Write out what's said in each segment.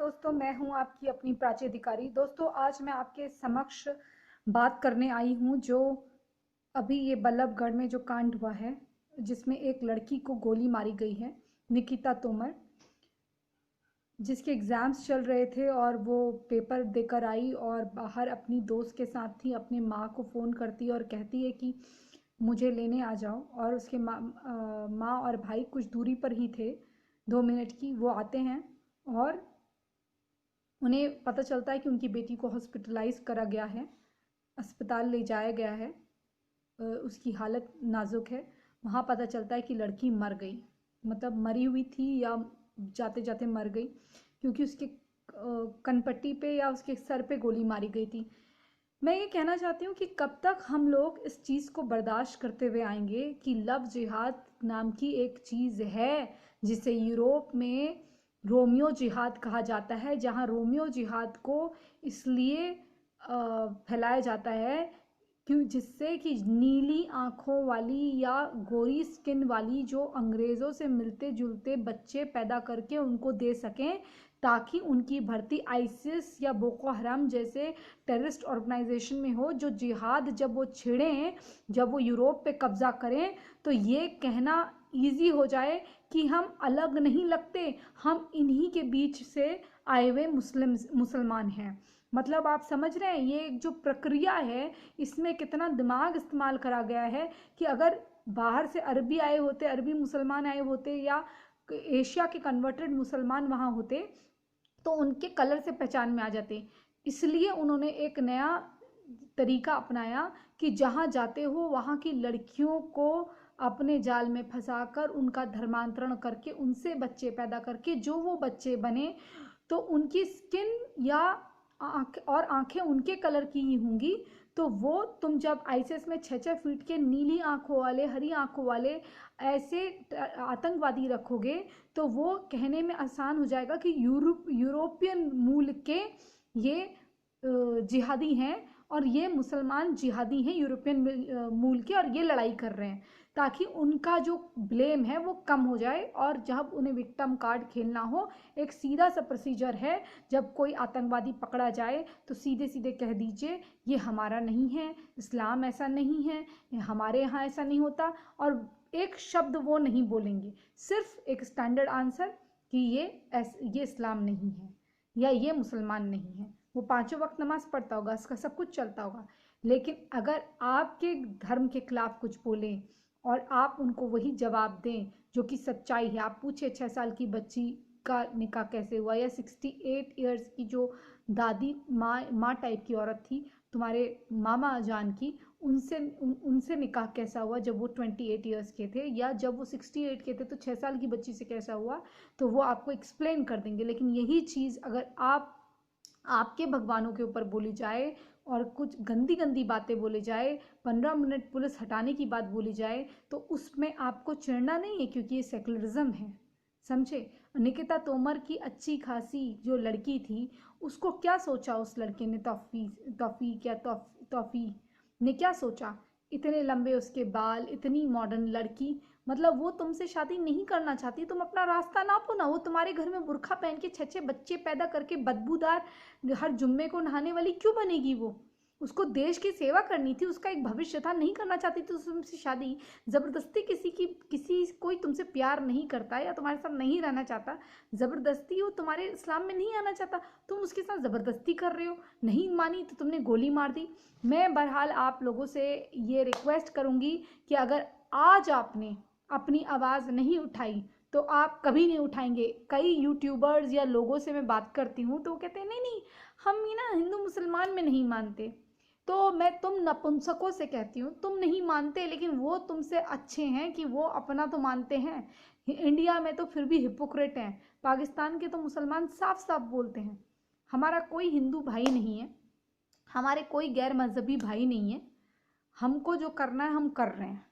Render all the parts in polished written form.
दोस्तों, मैं हूं आपकी अपनी प्राची अधिकारी। दोस्तों, आज मैं आपके समक्ष बात करने आई हूं जो अभी ये बल्लभगढ़ में जो कांड हुआ है, जिसमें एक लड़की को गोली मारी गई है, निकिता तोमर, जिसके एग्ज़ाम्स चल रहे थे और वो पेपर देकर आई और बाहर अपनी दोस्त के साथ थी। अपनी माँ को फ़ोन करती और कहती है कि मुझे लेने आ जाओ, और उसके माँ और भाई कुछ दूरी पर ही थे, 2 मिनट की। वो आते हैं और उन्हें पता चलता है कि उनकी बेटी को हॉस्पिटलाइज करा गया है, अस्पताल ले जाया गया है, उसकी हालत नाजुक है। वहाँ पता चलता है कि लड़की मर गई, मतलब मरी हुई थी या जाते जाते मर गई, क्योंकि उसके कनपट्टी पे या उसके सर पे गोली मारी गई थी। मैं ये कहना चाहती हूँ कि कब तक हम लोग इस चीज़ को बर्दाश्त करते हुए आएंगे कि लव जिहाद नाम की एक चीज़ है, जिसे यूरोप में रोमियो जिहाद कहा जाता है, जहाँ रोमियो जिहाद को इसलिए फैलाया जाता है क्यों, जिससे कि नीली आँखों वाली या गोरी स्किन वाली जो अंग्रेज़ों से मिलते जुलते बच्चे पैदा करके उनको दे सकें, ताकि उनकी भर्ती आईसिस या बोको हराम जैसे टेररिस्ट ऑर्गेनाइजेशन में हो। जो जिहाद जब वो छिड़ें, जब वो यूरोप पे कब्जा करें, तो ये कहना ईजी हो जाए कि हम अलग नहीं लगते, हम इन्हीं के बीच से आए हुए मुसलमान हैं। मतलब आप समझ रहे हैं ये एक जो प्रक्रिया है, इसमें कितना दिमाग इस्तेमाल करा गया है कि अगर बाहर से अरबी आए होते, अरबी मुसलमान आए होते या एशिया के कन्वर्टेड मुसलमान वहाँ होते, तो उनके कलर से पहचान में आ जाते। इसलिए उन्होंने एक नया तरीका अपनाया कि जहाँ जाते हो वहाँ की लड़कियों को अपने जाल में फंसाकर उनका धर्मांतरण करके उनसे बच्चे पैदा करके जो वो बच्चे बने, तो उनकी स्किन या आंखें उनके कलर की ही होंगी। तो वो तुम जब आईसीएस में 6-6 फीट के नीली आंखों वाले, हरी आंखों वाले ऐसे आतंकवादी रखोगे, तो वो कहने में आसान हो जाएगा कि यूरोपियन मूल के ये जिहादी हैं, और ये मुसलमान जिहादी हैं यूरोपियन मूल के, और ये लड़ाई कर रहे हैं, ताकि उनका जो ब्लेम है वो कम हो जाए। और जब उन्हें विक्टिम कार्ड खेलना हो, एक सीधा सा प्रोसीजर है, जब कोई आतंकवादी पकड़ा जाए तो सीधे सीधे कह दीजिए ये हमारा नहीं है, इस्लाम ऐसा नहीं है, हमारे यहाँ ऐसा नहीं होता, और एक शब्द वो नहीं बोलेंगे, सिर्फ एक स्टैंडर्ड आंसर कि ये इस्लाम नहीं है या ये मुसलमान नहीं है। वो 5 वक्त नमाज पढ़ता होगा, इसका सब कुछ चलता होगा, लेकिन अगर आपके धर्म के खिलाफ कुछ बोलें और आप उनको वही जवाब दें जो कि सच्चाई है। आप पूछे 6 साल की बच्ची का निकाह कैसे हुआ, या 68 ईयर्स की जो दादी माँ टाइप की औरत थी तुम्हारे मामा जान की, उनसे निकाह कैसा हुआ जब वो 28 ईयर्स के थे, या जब वो 68 के थे तो 6 साल की बच्ची से कैसा हुआ, तो वो आपको एक्सप्लेन कर देंगे। लेकिन यही चीज़ अगर आपके भगवानों के ऊपर बोली जाए और कुछ गंदी गंदी बातें बोली जाए, 15 मिनट पुलिस हटाने की बात बोली जाए, तो उसमें आपको चिढ़ना नहीं है, क्योंकि ये सेकुलरिज्म है, समझे। निकिता तोमर की अच्छी खासी जो लड़की थी, उसको क्या सोचा उस लड़के ने, तौफी ने क्या सोचा, इतने लंबे उसके बाल, इतनी मॉडर्न लड़की, मतलब वो तुमसे शादी नहीं करना चाहती। तुम अपना रास्ता नापो ना। वो तुम्हारे घर में बुर्खा पहन के 6-6 बच्चे पैदा करके बदबूदार हर जुम्मे को नहाने वाली क्यों बनेगी वो? उसको देश की सेवा करनी थी, उसका एक भविष्य था, नहीं करना चाहती तो तुमसे शादी। ज़बरदस्ती किसी कोई तुमसे प्यार नहीं करता या तुम्हारे साथ नहीं रहना चाहता, ज़बरदस्ती वो तुम्हारे इस्लाम में नहीं आना चाहता, तुम उसके साथ ज़बरदस्ती कर रहे हो। नहीं मानी तो तुमने गोली मार दी। मैं बहरहाल आप लोगों से ये रिक्वेस्ट करूँगी कि अगर आज आपने अपनी आवाज़ नहीं उठाई तो आप कभी नहीं उठाएंगे। कई यूट्यूबर्स या लोगों से मैं बात करती हूँ तो वो कहते हैं नहीं नहीं, हम ये ना हिंदू मुसलमान में नहीं मानते। तो मैं तुम नपुंसकों से कहती हूँ, तुम नहीं मानते लेकिन वो तुमसे अच्छे हैं कि वो अपना तो मानते हैं। इंडिया में तो फिर भी हिपोक्रेट हैं। पाकिस्तान के तो मुसलमान साफ साफ बोलते हैं हमारा कोई हिंदू भाई नहीं है, हमारे कोई गैर मजहबी भाई नहीं है, हमको जो करना है हम कर रहे हैं।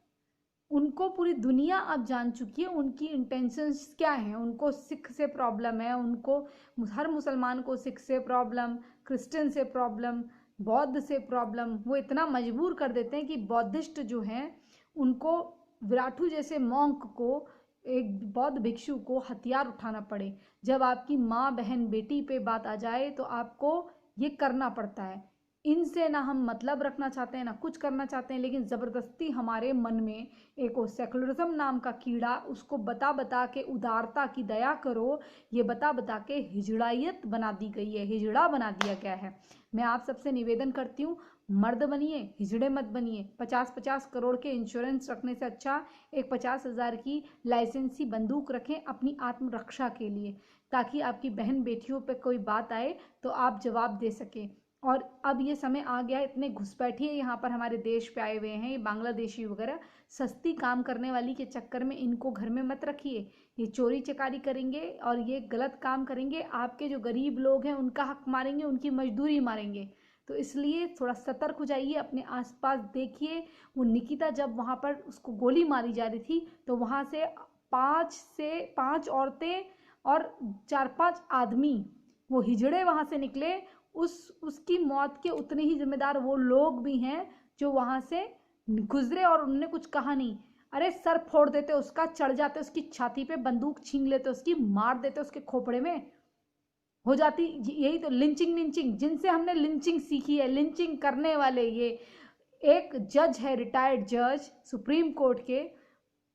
उनको पूरी दुनिया अब जान चुकी है उनकी इंटेंशंस क्या हैं। उनको सिख से प्रॉब्लम है, उनको हर मुसलमान को सिख से प्रॉब्लम, क्रिश्चियन से प्रॉब्लम, बौद्ध से प्रॉब्लम। वो इतना मजबूर कर देते हैं कि बौद्धिस्ट जो हैं उनको, विराटू जैसे मॉन्क को, एक बौद्ध भिक्षु को हथियार उठाना पड़े। जब आपकी माँ बहन बेटी पे बात आ जाए तो आपको ये करना पड़ता है। इनसे ना हम मतलब रखना चाहते हैं ना कुछ करना चाहते हैं, लेकिन ज़बरदस्ती हमारे मन में एक वो सेकुलरिज्म नाम का कीड़ा, उसको बता बता के उदारता की दया करो ये बता बता के हिजड़ायत बना दी गई है, हिजड़ा बना दिया गया है। मैं आप सबसे निवेदन करती हूँ, मर्द बनिए, हिजड़े मत बनिए। 50-50 करोड़ के इंश्योरेंस रखने से अच्छा एक 50,000 की लाइसेंसी बंदूक रखें अपनी आत्मरक्षा के लिए, ताकि आपकी बहन बेटियों पे कोई बात आए तो आप जवाब दे सकें। और अब ये समय आ गया है, इतने घुसपैठिए यहाँ पर हमारे देश पे आए हुए हैं, ये बांग्लादेशी वगैरह, सस्ती काम करने वाली के चक्कर में इनको घर में मत रखिए। ये चोरी चकारी करेंगे और ये गलत काम करेंगे, आपके जो गरीब लोग हैं उनका हक मारेंगे, उनकी मजदूरी मारेंगे। तो इसलिए थोड़ा सतर्क हो जाइए, अपने आसपास देखिए। वो निकिता जब वहाँ पर उसको गोली मारी जा रही थी तो वहाँ से 5 औरतें और 4-5 आदमी वो हिजड़े वहाँ से निकले। उसकी मौत के उतने ही जिम्मेदार वो लोग भी हैं जो वहाँ से गुजरे और उन्होंने कुछ कहा नहीं। अरे सर फोड़ देते उसका, चढ़ जाते उसकी छाती पे, बंदूक छीन लेते उसकी, मार देते उसके खोपड़े में, हो जाती। यही तो लिंचिंग जिनसे हमने लिंचिंग सीखी है, लिंचिंग करने वाले ये एक जज है, रिटायर्ड जज सुप्रीम कोर्ट के,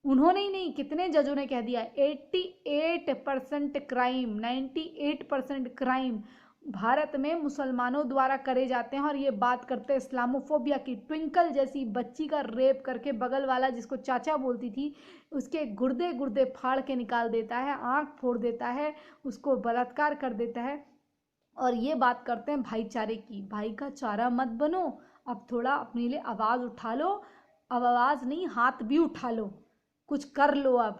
उन्होंने ही नहीं कितने जजों ने कह दिया 88% क्राइम, 98% क्राइम भारत में मुसलमानों द्वारा करे जाते हैं। और ये बात करते हैं इस्लामोफोबिया की। ट्विंकल जैसी बच्ची का रेप करके बगल वाला जिसको चाचा बोलती थी उसके गुर्दे गुर्दे फाड़ के निकाल देता है, आंख फोड़ देता है, उसको बलात्कार कर देता है। और ये बात करते हैं भाईचारे की। भाई का चारा मत बनो, अब थोड़ा अपने लिए आवाज़ उठा लो। अब आवाज़ नहीं, हाथ भी उठा लो, कुछ कर लो अब।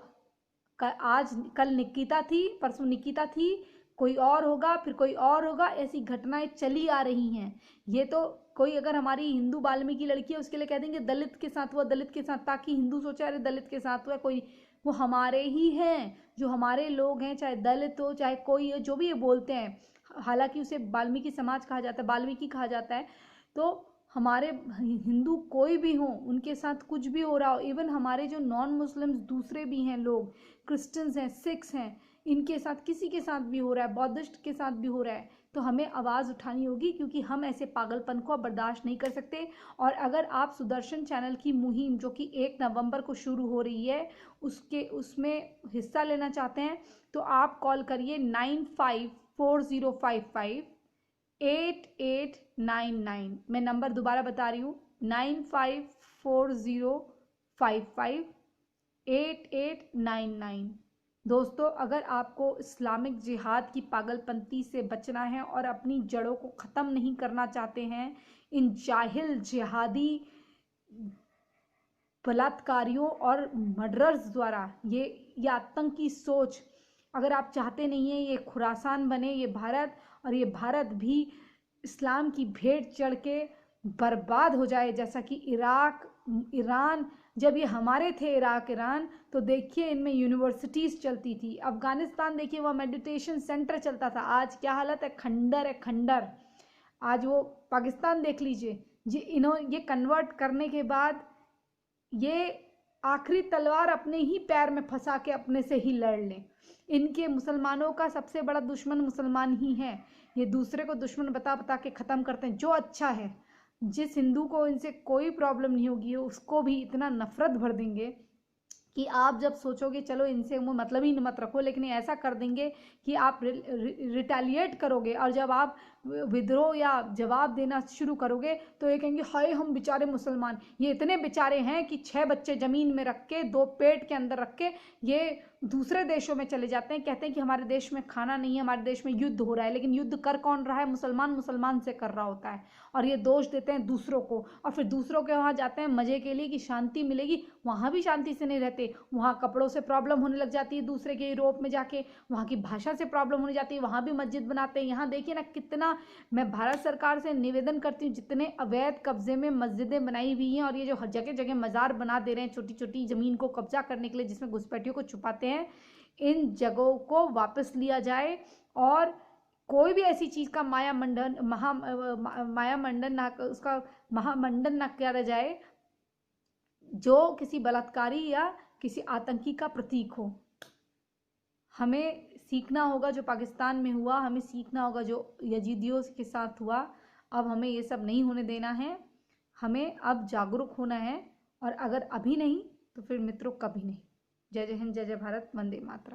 आज कल निकिता थी, परसों निकिता थी, कोई और होगा, फिर कोई और होगा, ऐसी घटनाएं चली आ रही हैं। ये तो कोई अगर हमारी हिंदू वाल्मीकि लड़की है उसके लिए कह देंगे दलित के साथ हुआ, दलित के साथ, ताकि हिंदू सोचे अरे दलित के साथ हुआ कोई, वो हमारे ही हैं, जो हमारे लोग हैं, चाहे दलित हो चाहे कोई हो, जो भी ये बोलते हैं। हालांकि उसे वाल्मीकि समाज कहा जाता है, वाल्मीकि कहा जाता है। तो हमारे हिंदू कोई भी हो उनके साथ कुछ भी हो रहा हो, इवन हमारे जो नॉन मुस्लिम्स दूसरे भी हैं लोग, क्रिश्चियंस हैं, सिख्स हैं, इनके साथ किसी के साथ भी हो रहा है, बौद्धिस्ट के साथ भी हो रहा है, तो हमें आवाज़ उठानी होगी, क्योंकि हम ऐसे पागलपन को बर्दाश्त नहीं कर सकते। और अगर आप सुदर्शन चैनल की मुहिम जो कि 1 नवंबर को शुरू हो रही है उसमें हिस्सा लेना चाहते हैं तो आप कॉल करिए 9540558899। मैं नंबर दोबारा बता रही हूँ, 9540558899। दोस्तों, अगर आपको इस्लामिक जिहाद की पागलपंती से बचना है और अपनी जड़ों को ख़त्म नहीं करना चाहते हैं इन जाहिल जिहादी बलात्कारियों और मर्डरर्स द्वारा, ये आतंकी सोच अगर आप चाहते नहीं हैं ये खुरासान बने ये भारत, और ये भारत भी इस्लाम की भेंट चढ़ के बर्बाद हो जाए, जैसा कि इराक ईरान, जब ये हमारे थे इराक ईरान, तो देखिए इनमें यूनिवर्सिटीज़ चलती थी। अफ़गानिस्तान देखिए वहाँ मेडिटेशन सेंटर चलता था, आज क्या हालत है, खंडर है खंडर। आज वो पाकिस्तान देख लीजिए जी, ये कन्वर्ट करने के बाद ये आखिरी तलवार अपने ही पैर में फंसा के अपने से ही लड़ लें। इनके मुसलमानों का सबसे बड़ा दुश्मन मुसलमान ही है। ये दूसरे को दुश्मन बता बता के ख़त्म करते हैं। जो अच्छा है, जिस हिंदू को इनसे कोई प्रॉब्लम नहीं होगी उसको भी इतना नफरत भर देंगे कि आप जब सोचोगे चलो इनसे वो मतलब ही मत रखो, लेकिन ऐसा कर देंगे कि आप रिटेलिएट करोगे, और जब आप विद्रोह या जवाब देना शुरू करोगे तो ये कहेंगे हाय हम बेचारे मुसलमान। ये इतने बेचारे हैं कि 6 बच्चे ज़मीन में रख के, 2 पेट के अंदर रख के ये दूसरे देशों में चले जाते हैं, कहते हैं कि हमारे देश में खाना नहीं है, हमारे देश में युद्ध हो रहा है, लेकिन युद्ध कर कौन रहा है, मुसलमान मुसलमान से कर रहा होता है। और ये दोष देते हैं दूसरों को, और फिर दूसरों के वहाँ जाते हैं मज़े के लिए कि शांति मिलेगी, वहाँ भी शांति से नहीं रहते। वहाँ कपड़ों से प्रॉब्लम होने लग जाती है दूसरे के, यूरोप में जाके वहाँ की भाषा से प्रॉब्लम होने जाती है, वहाँ भी मस्जिद बनाते हैं। यहाँ देखिए ना कितना, मैं भारत सरकार से निवेदन करती हूँ, जितने अवैध कब्जे में मस्जिदें बनाई हुई हैं और ये जो हर जगह जगह मज़ार बना दे रहे हैं छोटी छोटी ज़मीन को कब्जा करने के लिए, जिसमें घुसपैठियों को छुपाते हैं, इन जगहों को वापस लिया जाए। और कोई भी ऐसी चीज़ का मायामंडन ना, उसका महामंडन ना किया जाए जो किसी बलात्कारी या किसी आतंकी का प्रतीक हो। हमें सीखना होगा जो पाकिस्तान में हुआ, हमें सीखना होगा जो यजीदियों के साथ हुआ। अब हमें ये सब नहीं होने देना है, हमें अब जागरूक होना है, और अगर अभी नहीं तो फिर मित्रों कभी नहीं। जय जय हिंद, जय जय भारत, वंदे मातरम।